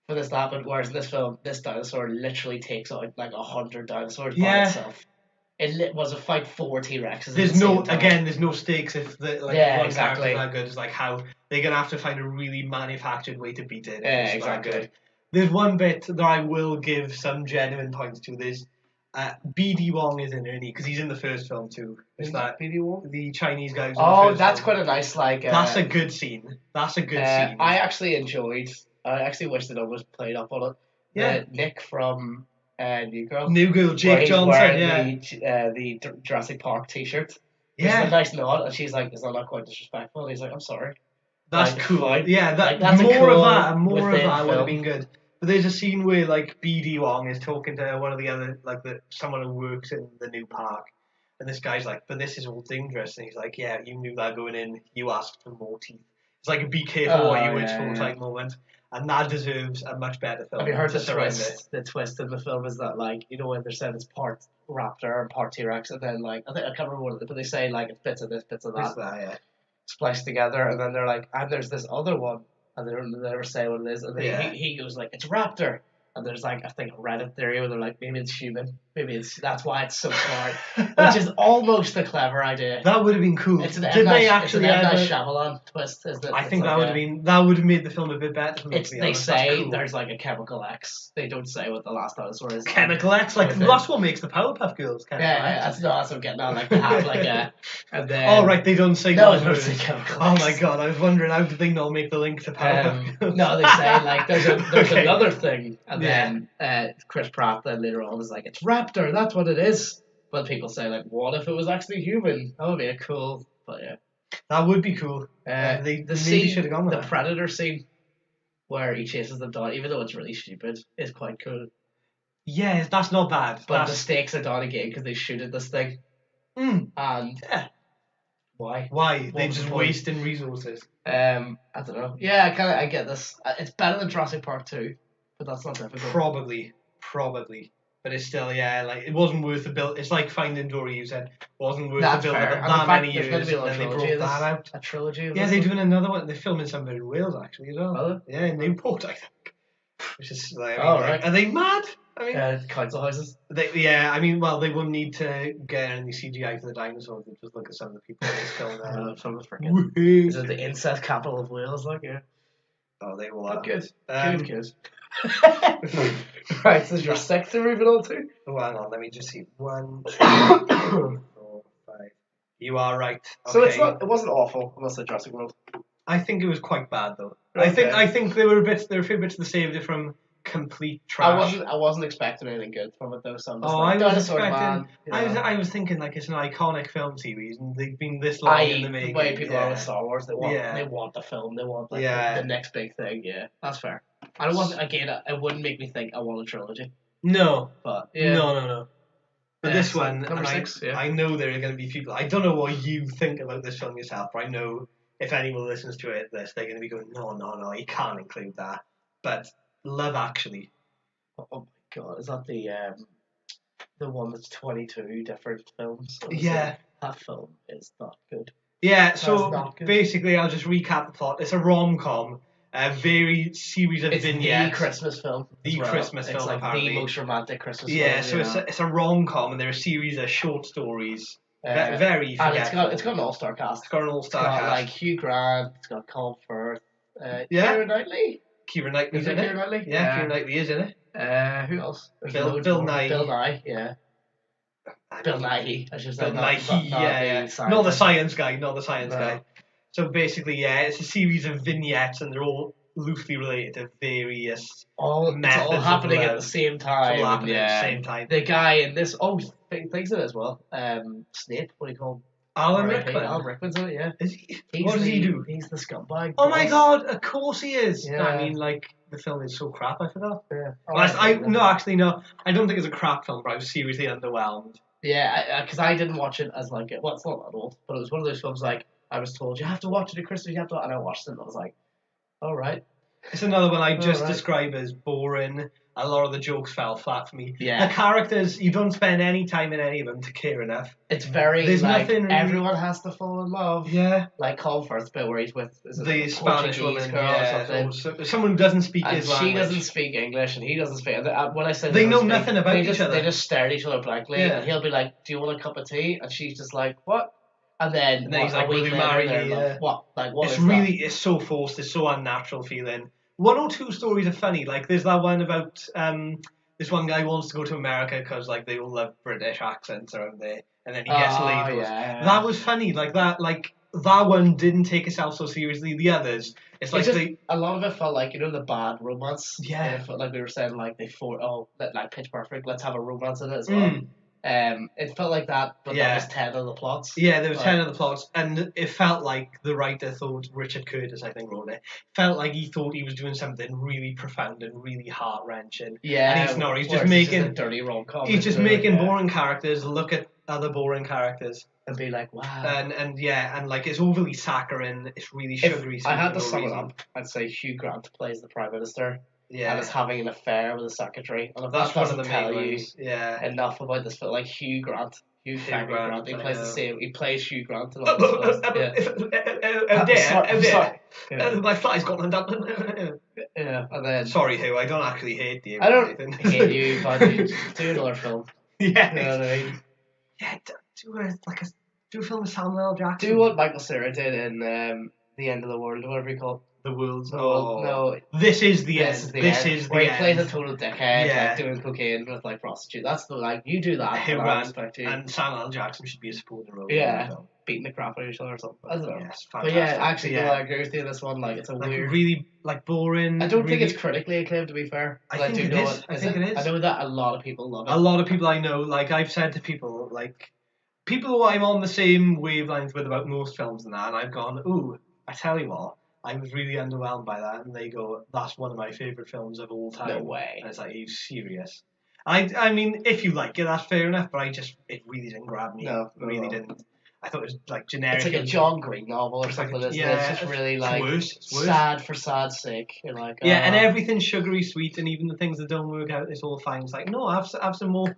for this to happen. Whereas in this film, this dinosaur literally takes out like 100 dinosaurs by itself. It was a fight for T-Rexes. There's no stakes if the one exactly. character's that good. It's like how they're gonna have to find a really manufactured way to beat it. Yeah, exactly. Good. There's one bit that I will give some genuine points to. There's BD Wong is in it because he's in the first film too. Is that BD Wong? The Chinese guy. That's quite a nice that's a good scene. That's a good scene. I actually wish that I was played up on it. Yeah. Nick from New Girl, Jake Johnson, the Jurassic Park T-shirt. Yeah, it's a nice nod, and she's like, "Is that not quite disrespectful?" And he's like, "I'm sorry." That's cool. Fine. Yeah, that's more of that would have been good. But there's a scene where like BD Wong is talking to one of the other someone who works in the new park, and this guy's like, "But this is all dangerous," and he's like, "Yeah, you knew that going in. You asked for more teeth." It's like a "be careful what you wish for" type moment. And that deserves a much better film. Have you heard the twist? The twist in the film is that, like, when they're saying it's part raptor and part T-Rex, and then, like, I can't remember what it is, but they say, like, it's bits of this, bits of that. Spliced together, and then they're like, and there's this other one, and they never say what it is, and then he goes, like, it's raptor. And there's like, I think, a Reddit theory where they're like, maybe it's human. That's why it's so smart. Which is almost a clever idea. That would have been cool. It's an M. Night Shyamalan twist, isn't it? I think that would have made the film a bit better. They say there's like a chemical X. They don't say what the last dinosaur is. Chemical X? Like, that's what makes the Powerpuff Girls. That's what I'm getting at. Like, they have like a... And then, oh, right, they don't say no, they don't say chemical X. Oh my god, I was wondering, how did they not make the link to Powerpuff Girls? No, they say, like, there's another thing. And then Chris Pratt then later on is like, it's raptor, that's what it is. But people say, like, what if it was actually human? That would be cool. But yeah. That would be cool. They should have gone with the Predator scene where he chases them down, even though it's really stupid, is quite cool. Yeah, that's not bad. But the stakes are down again because they shoot at this thing. And why? Why? They're just wasting resources. I don't know. Yeah, I get this. It's better than Jurassic Park 2. But that's not difficult. Probably. But it's still, like, it wasn't worth the build. It's like Finding Dory, you said. Wasn't worth the build that many years. And then they brought that out. A trilogy? Yeah, they're doing another one. They're filming somewhere in Wales, actually, as well. Oh? Yeah, in Newport, I think. Which is, like, right. Are they mad? I mean, council houses? They wouldn't need to get any CGI for the dinosaurs. They just look at some of the people in this film there. Some of us forget. Is it the incest capital of Wales, like, yeah? Oh, they will have. Good. Good. Right, so this is your sixth to move it on to? Oh, hang on, let me just see. 1, 2, 3, 4, 5. You are right. Okay. So it wasn't awful, I must say, Jurassic World. I think it was quite bad though. Okay. I think there were a few bits that saved it from complete trash. I wasn't expecting anything good from it though. So I'm just Oh, like I was Dinosaur expecting. Man. You know. I was thinking like it's an iconic film series, and they've been this long in the The making. way people are with Yeah, Star Wars, yeah, they want the film, they want like yeah. the next big thing. Yeah, that's fair. I don't want again. It wouldn't make me think I want a trilogy, No, but yeah. no. But this So one, number and 6. Yeah. I know there are going to be people. I don't know what you think about this film yourself, but I know if anyone listens to this, they're going to be going, no, you can't include that. But Love Actually. Oh my god, is that the one that's 22 different films? Yeah. That film is not good. Yeah, That's so not good. basically, I'll just recap the plot. It's a rom-com, a very series of It's vignettes. the Christmas film. The Christmas film, it's like apparently. the most romantic Christmas Yeah, film. so it's a rom-com, and there are a series of short stories. Very And forgetful. it's got an all-star cast. It's got an all-star It's got cast. like Hugh Grant. It's got Colin Firth. Yeah. Keira Knightley. Keira Knightley's in it. Keira Knightley? Yeah, Keira Knightley is in it. Who else? There's Bill loads more. Nighy. Bill Nighy, yeah. Bill Nighy, I should say. Bill Nighy, yeah. Not Not the science guy, not the science No. guy. So basically, yeah, it's a series of vignettes, and they're all loosely related to various It's all methods of happening at love. the same It's all time. happening at the same time. The guy in this, thinks of it as well. Snape, what do you call him? Alan R.I.P. Rickman. Alan Rickman's in it, yeah. Is he? What does he do? He's the scumbag. Oh my boss. god, of course he is. Yeah. No, I mean, like, the film is so crap, I forgot. Yeah. No, actually, no. I don't think it's a crap film, but I was seriously underwhelmed. Yeah, because I didn't watch it as like, well, it's not that old, but it was one of those films like, I was told, you have to watch it at Christmas, you have to, and I watched it and I was like, alright. It's another one I just describe as boring. A lot of the jokes fell flat for me. Yeah. The characters, you don't spend any time in any of them to care enough. It's very, There's like, nothing really... everyone has to fall in love. Yeah. Like Colin Firth's bit where he's with the Spanish woman, girl or something. Someone who doesn't speak and his language. She doesn't speak English and he doesn't speak. When I said they know nothing about each other. They just stare at each other blankly. Yeah. And he'll be like, "Do you want a cup of tea?" And she's just like, "What?" And then he's like, "Will you marry me?" Yeah. What? Like what? It's so forced. It's so unnatural feeling. One or two stories are funny. Like there's that one about this one guy wants to go to America because like they all love British accents around there, and then he gets labels. Yeah. That was funny. Like that one didn't take itself so seriously. The others, it's like a lot of it felt like the bad romance. Yeah. It felt like we were saying like like Pitch Perfect. Let's have a romance in it as well. It felt like that, but that was 10 of the plots. Yeah, there were 10 of the plots, and it felt like the writer thought, Richard Curtis, I think, wrote it, felt like he thought he was doing something really profound and really heart-wrenching. Yeah, and he's not. He's just making a dirty rom-com. He's just making boring characters look at other boring characters and be like, wow. And like it's overly saccharine. It's really sugary. If I had to sum it up, I'd say Hugh Grant plays the Prime Minister. Yeah. And is having an affair with a secretary. And if that's that one of doesn't the tell main you ones. Yeah. enough about this film, like Hugh Grant. Hugh Grant. He plays the same. He plays Hugh Grant in all this films. My fly's gone undone. Yeah, and then... Sorry, Hugh, I don't actually hate you. I don't hate you, but do another film. Yeah. You know what I mean? Yeah, do a film with Samuel L. Jackson. Do what Michael Cera did in The End of the World, or whatever you call it. The World's No. This is the end. This is the where he plays a total dickhead, like doing cocaine with like prostitute. That's you do that. And Samuel L. Jackson should be a supporting role. Yeah, beating the crap out of each other or something. I don't know. Yes, but yeah, actually, no, I agree with you. This one, like, it's weird, really boring. I don't think it's critically acclaimed. To be fair, I think it is. I think it is. I know that a lot of people love it. A lot of people I know, like I've said to people, like people who I'm on the same wavelength with about most films and that, and I've gone, ooh, I tell you what. I was really underwhelmed by that, and they go, "That's one of my favorite films of all time." No way. And it's like, "Are you serious?" I mean, if you like it, that's fair enough. But it really didn't grab me. No, it really didn't. I thought it was like generic. It's like a John Green novel or something. It's just really like it's worse. Sad for sad's sake. You're like, yeah, and everything's sugary sweet, and even the things that don't work out, it's all fine. It's like, no, have some more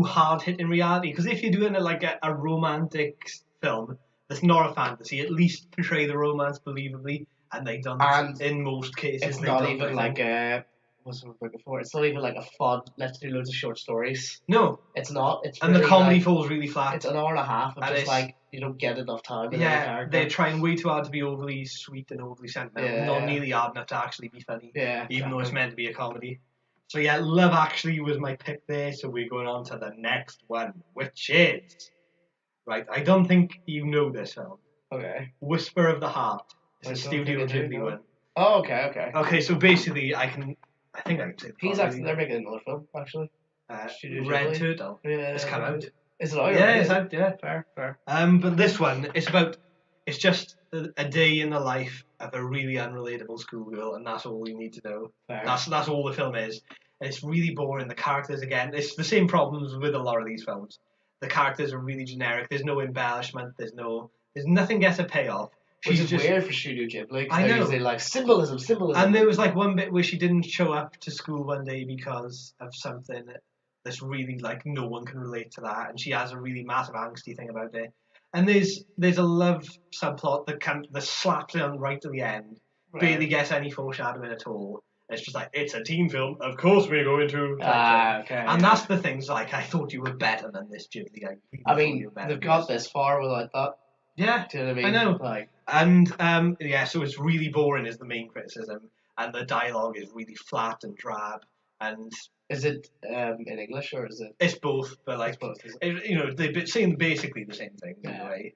hard hitting reality. Because if you're doing it like a romantic film. That's not a fantasy. At least portray the romance believably, and they don't. And in most cases, it's not even like a. What's what I'm looking for? It's not even like a fun. Let's do loads of short stories. No, it's not. It's and really the comedy falls really flat. It's an hour and a half of just like you don't get enough time. Yeah, they're trying way too hard to be overly sweet and overly sentimental. Not nearly hard enough to actually be funny. Yeah, even though it's meant to be a comedy. So yeah, Love Actually was my pick there. So we're going on to the next one, which is. Right, I don't think you know this film. Okay. Whisper of the Heart. It's a Studio Ghibli one. Oh, okay. Okay, so basically, I think I can say. They're making another film actually. Red Turtle. Yeah, It's come out. Is it out? Yeah, it's out. Yeah. Fair. But this one, it's just a day in the life of a really unrelatable schoolgirl, and that's all you need to know. Fair. That's all the film is. And it's really boring. The characters, again, it's the same problems with a lot of these films. The characters are really generic. There's no embellishment. There's nothing gets a payoff. Which is weird for Studio Ghibli. I know. They're usually like symbolism. And there was like one bit where she didn't show up to school one day because of something that's really like no one can relate to that, and she has a really massive angsty thing about it. And there's a love subplot that slaps it on right to the end, barely gets any foreshadowing at all. It's just like, it's a teen film, of course we're going to. Okay. And that's the things like, I thought you were better than this, Ghibli. I mean, they've got this far without that. Yeah, do you know what I mean? I know. Like, and so it's really boring is the main criticism, and the dialogue is really flat and drab. And is it in English or is it? It's both, but like both, they're saying basically the same thing anyway.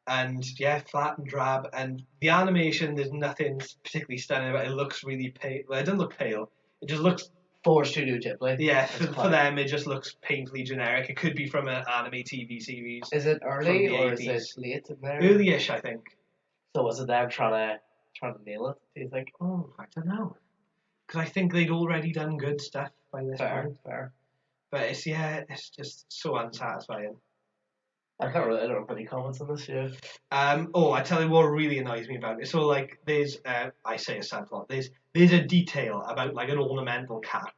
And yeah, flat and drab, and the animation, there's nothing particularly stunning about it. It looks really pale. Well, it doesn't look pale. It just looks for Studio Ghibli. Yeah, for them it just looks painfully generic. It could be from an anime TV series. Is it early or 80s. Is it late in there? Early-ish, I think. So was it them trying to nail it? Do you think? Oh, I don't know. Because I think they'd already done good stuff by this point. Fair. But it's just so unsatisfying. I don't have any comments on this yet. I tell you what really annoys me about it. So like, there's I say a subplot. There's a detail about like an ornamental cat.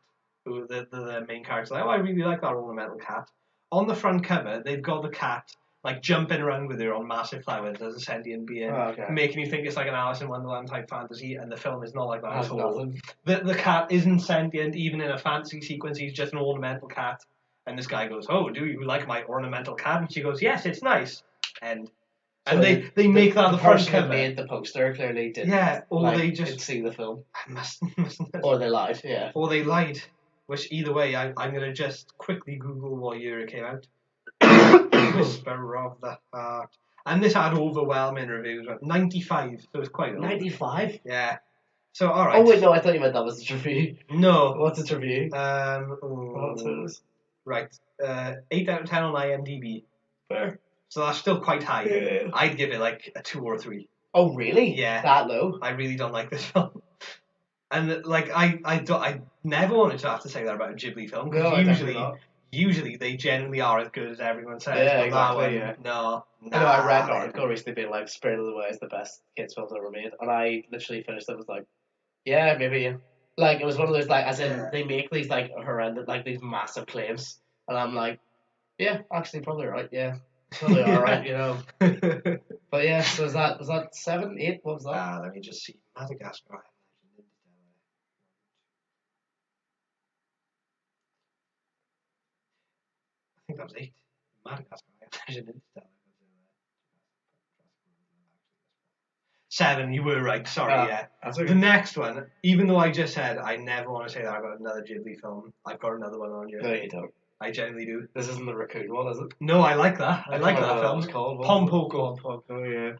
Who the main character's like, oh, I really like that ornamental cat. On the front cover, they've got the cat like jumping around with her on massive flowers as a sentient being, making you think it's like an Alice in Wonderland type fantasy. And the film is not like that at all. The cat isn't sentient even in a fantasy sequence. He's just an ornamental cat. And this guy goes, oh, do you like my ornamental cat? And she goes, yes, it's nice. And so they make that the front cover. Who made the poster clearly didn't. Yeah, or like, they just didn't see the film. Mustn't. Or they lied, yeah. Or they lied. Which either way, I'm going to just quickly Google what year it came out. Whisper of the Heart. And this had overwhelming reviews. 95, so it's quite old. 95? Yeah. So, alright. Oh, wait, no, I thought you meant that was its review. No. What's its review? Right. 8 out of 10 on IMDb. Fair. So that's still quite high. Yeah. I'd give it like a 2 or 3. Oh, really? Yeah. That low? I really don't like this film. And like, I never wanted to have to say that about a Ghibli film, because usually they generally are as good as everyone says. Yeah, exactly. No. I know, I read an article recently being like, Spirited Away is the best kids films ever made, and I literally finished it, was like, yeah, maybe. Like, it was one of those, like, as in, they make these, like, horrendous, like, these massive claims, and I'm like, yeah, actually, probably right, yeah. Probably alright, you know. But yeah, so was that 7, 8? What was that? Let me just see. Madagascar. I think that was 8. Madagascar. 7, you were right. Sorry, yeah. Okay. The next one, even though I just said I never want to say that I've got another Ghibli film, I've got another one on you. No, you don't. I genuinely do. This isn't the raccoon one, is it? No, I like that. I like that film. It's called Pompoko. Yeah.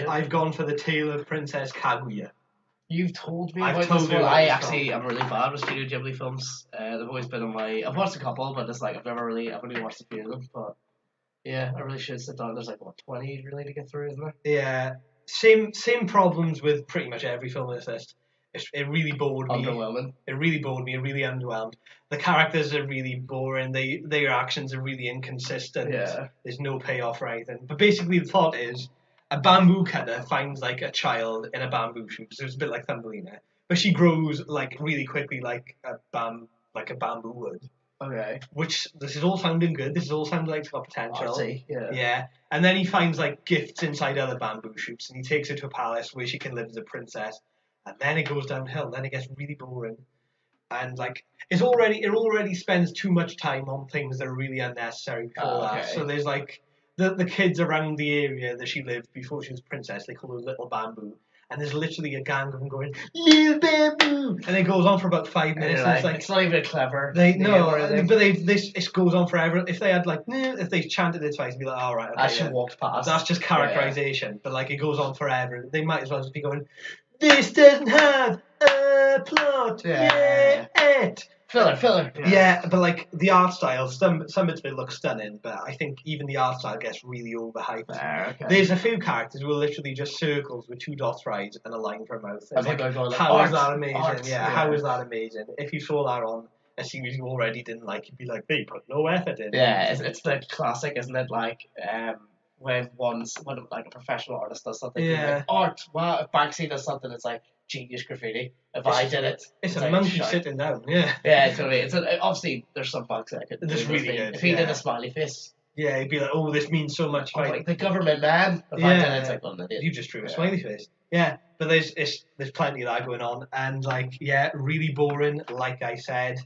I've gone for the Tale of Princess Kaguya. You've told me I've about told this you one. about this I'm really bad with Studio Ghibli films. They've always been on my... I've watched a couple, but it's like I've only watched a few of them. But yeah, I really should sit down. There's like, 20 really to get through, isn't there? Yeah. Same problems with pretty much every film in this list. It really bored me. Underwhelming. It really bored me. It really underwhelmed. The characters are really boring. Their actions are really inconsistent. Yeah. There's no payoff or anything. But basically the plot is a bamboo cutter finds like a child in a bamboo shoot. So it's a bit like Thumbelina. But she grows like really quickly like a bamboo would. Okay. Which, this is all sounding good. This is all sounding like it's got potential. Artsy, yeah. Yeah. And then he finds like gifts inside other bamboo shoots, and he takes her to a palace where she can live as a princess. And then it goes downhill. Then it gets really boring. And like, it already spends too much time on things that are really unnecessary before that. So there's like the kids around the area that she lived before she was a princess. They call her Little Bamboo. and there's literally a gang of them going Lil Bamboo, and it goes on for about 5 minutes. And it's not even a clever. It goes on forever. If they had if they chanted it twice, it'd be like, all right, okay, I should walk past. That's just characterization, but like it goes on forever. They might as well just be going, this doesn't have a plot yet. Filler. Yeah, but like the art style, some of it looks stunning, but I think even the art style gets really overhyped. Okay. There's a few characters who are literally just circles with 2 dots right and a line for a mouth. And like, how is that amazing? Art. How is that amazing? If you saw that on a series you already didn't like, you'd be like, they put no effort in. Yeah, it's the classic, isn't it? Like, when like a professional artist does something, like, art. Wow, if Banksy does something, it's like genius graffiti. If I did it, it's a monkey sitting down. Yeah, totally. Obviously there's some bugs that I could. This really good. If he did a smiley face. Yeah, he'd be like, oh, this means so much. Like the government man. If I did it, it's like, well, idiot. You just drew a smiley face. Yeah, but there's plenty of that going on, and like, really boring. Like I said,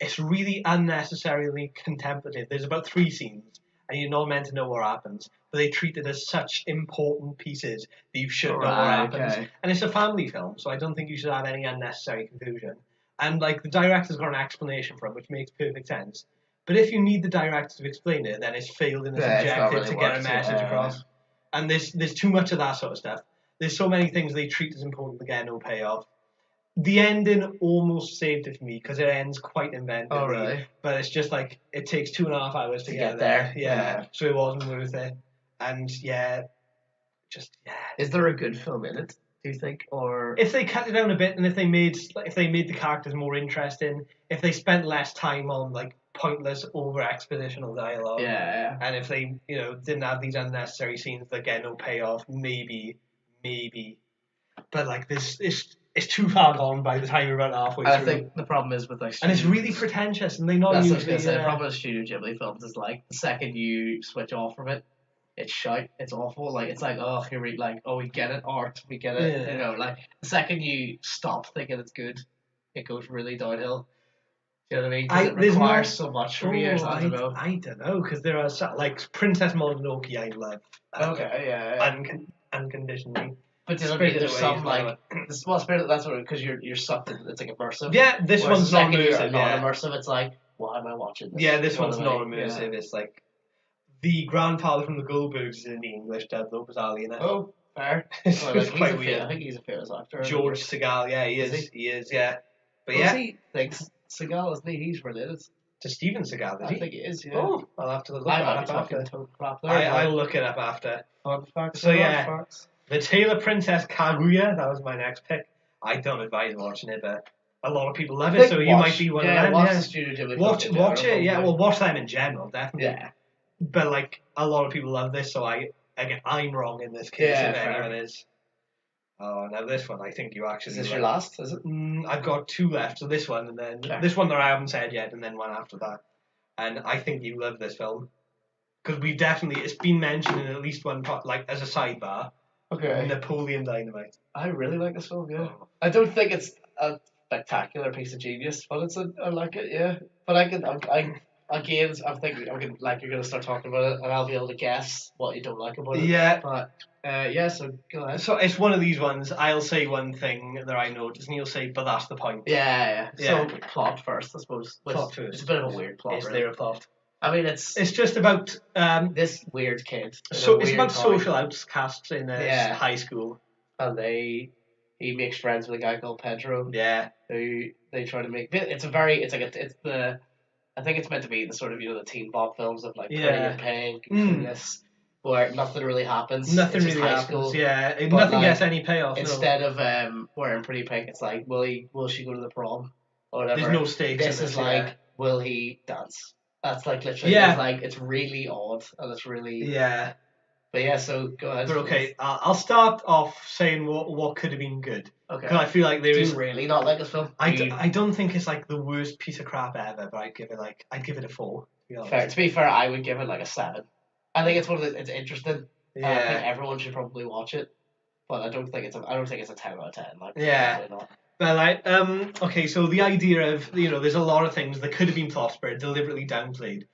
it's really unnecessarily contemplative. There's about 3 scenes, and you're not meant to know what happens, but they treat it as such important pieces that you should know what happens. Okay. And it's a family film, so I don't think you should have any unnecessary confusion. And like the director's got an explanation for it, which makes perfect sense. But if you need the director to explain it, then it's failed in its objective to get a message across. And there's too much of that sort of stuff. There's so many things they treat as important to get no payoff. The ending almost saved it for me because it ends quite inventively. Oh, really? But it's just like it takes 2.5 hours to get there. Yeah. So it wasn't worth it. And Is there a good film in it? Do you think, or if they cut it down a bit, and if they made the characters more interesting, if they spent less time on like pointless over expositional dialogue, and if they didn't have these unnecessary scenes that get no payoff, maybe, but like this it's too far gone by the time you're about halfway through. I think the problem is with like, and it's really pretentious, and they not that's usually. The problem with Studio Ghibli films is like the second you switch off from it, it's shite. It's awful. Like it's like, oh, here we get it, art, we get it. Like the second you stop thinking it's good, it goes really downhill. Do you know what I mean? 'Cause it requires so much from you. I don't know. I don't know, because there are like Princess Mononoke. I love. Unconditionally. But there's some like the small spirit. That's what, because you're sucked in. It's like immersive. Yeah, this one's not immersive. Not immersive. It's like, why am I watching this? Yeah, this one's not immersive. It's like the grandfather from the Goldbergs is in the English dub, though, bizarrely enough. Oh, fair. It's quite weird. I think he's a famous actor. George Segal, yeah, he is. He is, yeah. But he thinks Segal, isn't he? He's related to Steven Seagal, is he? I think he is, yeah. Oh, I'll have to look that up after. I'll look it up after. Fun facts. So yeah, The Tale of Princess Kaguya, that was my next pick. I don't advise watching it, but a lot of people love it, so you might be one of them. Watch the Studio Ghibli. Watch it, yeah. Well, watch them in general, definitely. Yeah. But like a lot of people love this, so I'm wrong in this case. Yeah, if anyone is. Oh, now this one, I think you actually. Is this your last? Is it? I've got 2 left, so this one and then this one that I haven't said yet, and then one after that. And I think you love this film because it's been mentioned in at least one part, like as a sidebar. Okay. Napoleon Dynamite. I really like this film. Yeah. Oh. I don't think it's a spectacular piece of genius, but I like it. Yeah. But I'm thinking like you're gonna start talking about it, and I'll be able to guess what you don't like about it. Yeah. But so go ahead. So it's one of these ones. I'll say one thing that I noticed, and you'll say, "But that's the point." Yeah. So plot first, I suppose. Plot first. It's a bit of a weird plot. Is there a plot? I mean, it's just about this weird kid. So it's about social outcasts in high school, and he makes friends with a guy called Pedro. Yeah. Who they try to make. I think it's meant to be the sort of the teen bop films of like Pretty in Pink and this, where nothing really happens. Nothing really happens. School. Yeah, nothing gets any payoff. Instead of wearing Pretty Pink, it's like will she go to the prom or whatever. There's no stakes. This is like will he dance? That's like literally. It's like it's really odd and it's really. Yeah. But yeah, so go ahead. But okay, I'll start off saying what could have been good. Okay. Because I feel like there is. Do you really not like this film? I don't think it's like the worst piece of crap ever, but I'd give it a 4. To be fair, I would give it like a 7. I think it's it's interesting. Yeah. I think everyone should probably watch it, but I don't think it's a 10 out of 10. Like, yeah. Not. But okay, so the idea of there's a lot of things that could have been thought but deliberately downplayed,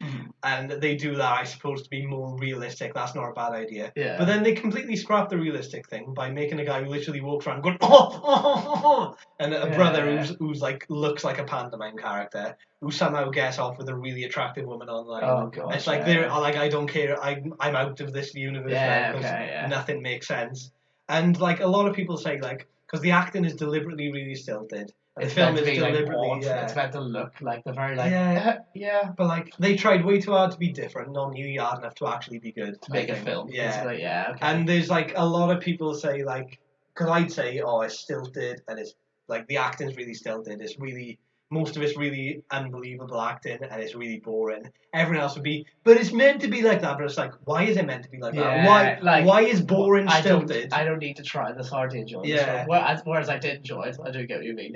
and they do that, I suppose, to be more realistic. That's not a bad idea. Yeah. But then they completely scrap the realistic thing by making a guy who literally walks around going oh, and a brother who's like looks like a pantomime character who somehow gets off with a really attractive woman online. Oh god. It's like they're like, I don't care. I'm out of this universe now because nothing makes sense. And like a lot of people say like, because the acting is deliberately really stilted. And the film is deliberately, it's meant to look like the very like but like they tried way too hard to be different, not nearly hard enough to actually be good. To make a film, okay. And there's like a lot of people say like, because I'd say it's stilted and it's like the acting's really stilted. It's really most of it's really unbelievable acting and it's really boring. Everyone else would be, but it's meant to be like that. But it's like, why is it meant to be like that? Why is boring stilted? I don't need to try this hard to enjoy this film. Whereas I did enjoy it. I do get what you mean.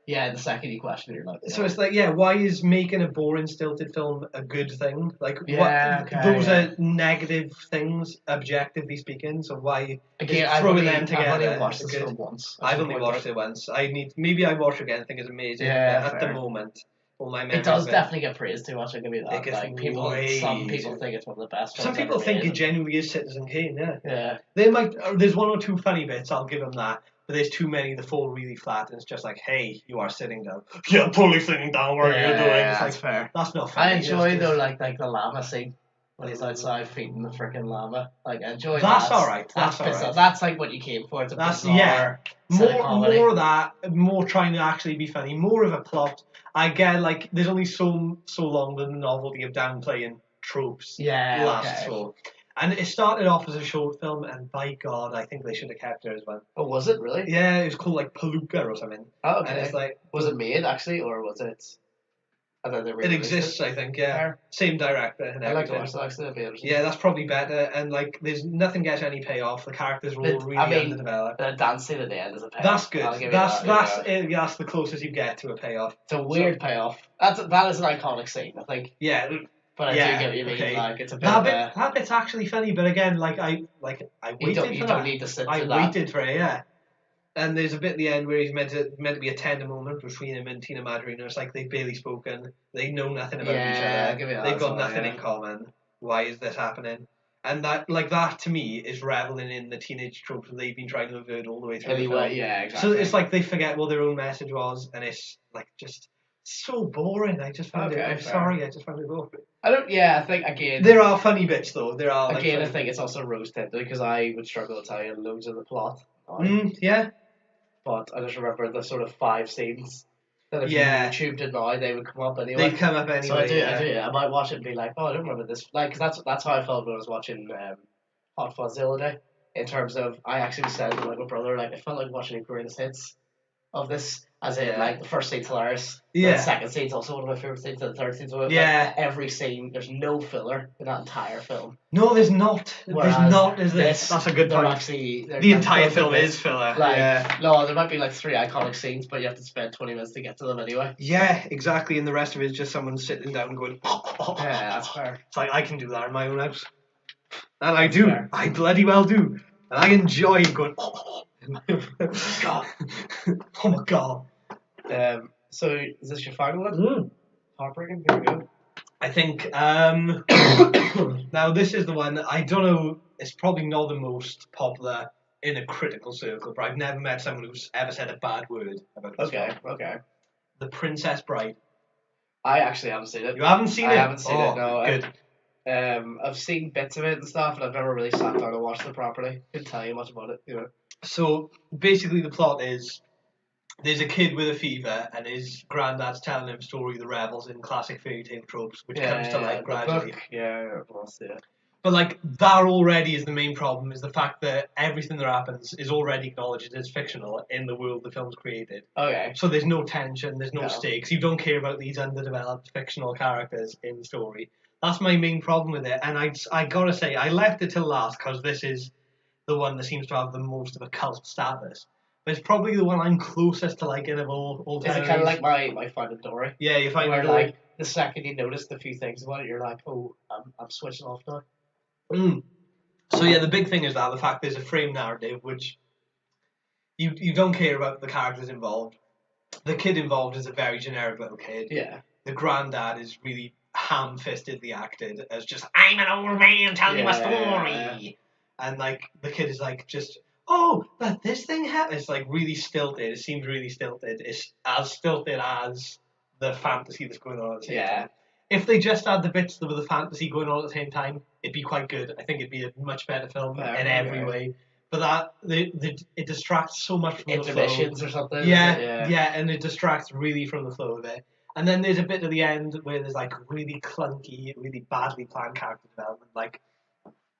But the second you question it, you're like... So it's like, why is making a boring, stilted film a good thing? Like, those are negative things, objectively speaking, so why throwing them together? I've only watched this film once. I've only watched it once. Maybe I watch it again, I think it's amazing. At the moment, all my memories... It does definitely get praised too much, I'll give you that. Some people think it's one of the best. Some people think it genuinely is Citizen Kane, They might... There's one or two funny bits, I'll give them that. But there's too many that fall really flat, and it's just like, hey, you are sitting down. Yeah, I'm totally sitting down. What are you doing? It's that's fair. That's not funny. I enjoy though, like the llama scene when he's outside feeding the freaking llama. Like, I enjoy that. That's all right. That's all right. That's like what you came for. It's a bizarre more of that. More trying to actually be funny. More of a plot. I get like there's only so long that the novelty of downplaying tropes lasts for. And it started off as a short film, and by God, I think they should have kept it as one. Oh, was it really? Yeah, it was called like Palooka or something. Oh, okay. And it's like, was it made actually, or was it? It exists, I think. Yeah, same director and everything. I like to watch that. Yeah, that's probably better. And like, there's nothing gets any payoff. The characters are all really underdeveloped. The dance scene at the end is a payoff. That's good. That's the closest you get to a payoff. It's a weird payoff. That is an iconic scene, I think. Yeah. But I do get what you mean. Okay. Like, it's a bit that bit's actually funny, but again, I waited for that. You don't need to sit I waited for it, And there's a bit at the end where he's meant to be a tender moment between him and Tina Madrina. It's like they've barely spoken. They know nothing about each other. They've got nothing in common. Why is this happening? And that to me is reveling in the teenage tropes that they've been trying to avert all the way through the film. Yeah, exactly. So it's like they forget what their own message was, and it's like just so boring. I just found it. I'm sorry, I just found it boring. I think again. There are funny bits though. There are again. I think it's also rose tinted because I would struggle to tell you loads of the plot. But I just remember the sort of 5 scenes that if you YouTubed it now, they would come up anyway. They'd come up anyway. So I do. I might watch it and be like, oh, I don't remember this. Like, because that's how I felt when I was watching Hot Fuzz the other day. In terms of, I actually said to my brother, like, I felt like watching a greatest hits of this. As in, like, the first scene's hilarious. The second scene's also one of my favourite scenes. And the third scene's one of every scene, there's no filler in that entire film. No, there's not. There's not, is there? That's a good point. The entire film is filler. No, there might be like 3 iconic scenes, but you have to spend 20 minutes to get to them anyway. Yeah, exactly. And the rest of it is just someone sitting down and going, Yeah, that's fair. It's like, I can do that in my own house. And I do. Fair. I bloody well do. And I enjoy going, God. Oh my God. So is this your final one? Heartbreaking. Here we go. I think now this is the one that I don't know. It's probably not the most popular in a critical circle, but I've never met someone who's ever said a bad word about this. Okay. The Princess Bride. I actually haven't seen it. You haven't seen it? I haven't seen it. No. Good. I've seen bits of it and stuff, and I've never really sat down and watched it properly. Couldn't tell you much about it. You know. So basically, the plot is. There's a kid with a fever, and his granddad's telling him a story that revels in classic fairy tale tropes, which comes to life gradually. But like that already is the main problem: is the fact that everything that happens is already acknowledged as fictional in the world the film's created. Okay. So there's no tension, there's no stakes. You don't care about these underdeveloped fictional characters in the story. That's my main problem with it, and I gotta say I left it till last because this is the one that seems to have the most of a cult status. But it's probably the one I'm closest to liking of all time. Is it kind of like my Finding Dory? Yeah, you find where like the second you notice a few things about it, you're like, oh, I'm switching off now. So yeah, the big thing is that the fact there's a frame narrative, which you don't care about the characters involved. The kid involved is a very generic little kid. Yeah. The granddad is really ham-fistedly acted as just, I'm an old man telling you a story. And like the kid is like just, oh, but this thing happened. It's like really stilted. It seems really stilted. It's as stilted as the fantasy that's going on at the same time. If they just had the bits that were the fantasy going on at the same time, it'd be quite good. I think it'd be a much better film in every way. But it distracts so much from the flow. Intermissions or something. Yeah, and it distracts really from the flow of it. And then there's a bit at the end where there's like really clunky, really badly planned character development. Like,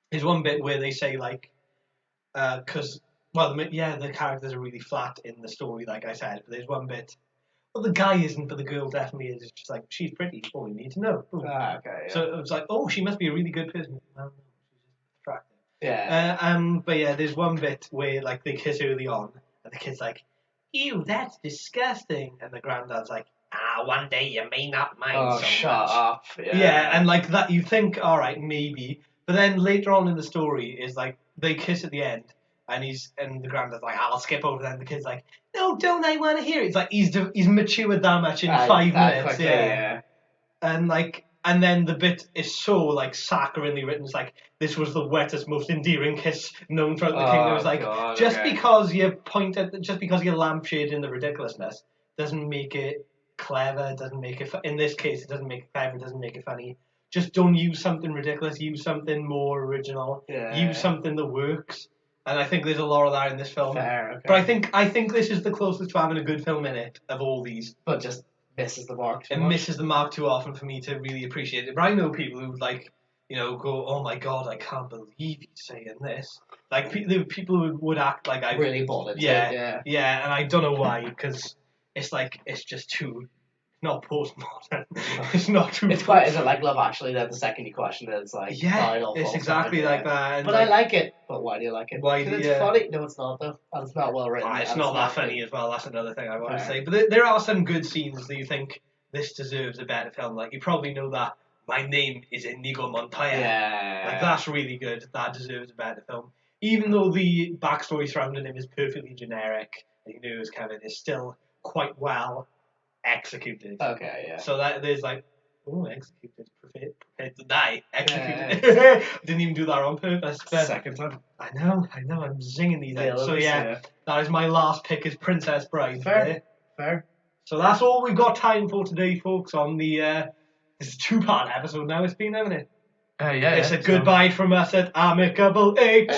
there's one bit where they say like, the characters are really flat in the story, like I said. But there's one bit, well, the guy isn't, but the girl definitely is. It's just like, she's pretty. All you need to know. Okay. Yeah. So it's like, oh, she must be a really good person. No, she's just attractive. Yeah. But yeah, there's one bit where like they kiss early on, and the kid's like, ew, that's disgusting. And the granddad's like, one day you may not mind so much. Shut up. Yeah, and like that, you think, all right, maybe. But then later on in the story is like, they kiss at the end, and the granddad's like, I'll skip over that. And the kid's like, no, don't I want to hear it? It's like, he's matured that much in 5 minutes. Quickly, yeah. And then the bit is so like saccharinely written. It's like, this was the wettest, most endearing kiss known throughout the kingdom. It's like, God, because you lampshade the ridiculousness doesn't make it clever. Doesn't make it. In this case, it doesn't make it clever. It doesn't make it funny. Just don't use something ridiculous. Use something more original. Use something that works. And I think there's a lot of that in this film. Fair, okay. But I think this is the closest to having a good film in it of all these. But just misses the mark too much. It misses the mark too often for me to really appreciate it. But I know people who like, go, oh my god, I can't believe you're saying this. Like people who would act like I really bought it. Yeah, and I don't know why, because it's like it's just too. Not postmodern. It's not too. It's quite. Is it like Love Actually? That the second you question it, it's like it's exactly like that. And but I like it. But why do you like it? Why? Because it's funny. No, it's not though. And it's not well written. It's not that funny as well. That's another thing I want to say. But there are some good scenes that you think this deserves a better film. Like you probably know that My Name is Inigo Montoya. Yeah. Like that's really good. That deserves a better film. Even though the backstory surrounding him is perfectly generic, and you know as Kevin is still quite well executed. Okay, yeah. So that there's like, executed, prepared to die, executed. Yeah. Didn't even do that on purpose. But second time. I know, I'm zinging these out. So yeah, that is my last pick is Princess Bride. Fair. So that's all we've got time for today, folks, on the, this is a 2-part episode now it's been, hasn't it? Yeah. It's a goodbye from us at Amicable H.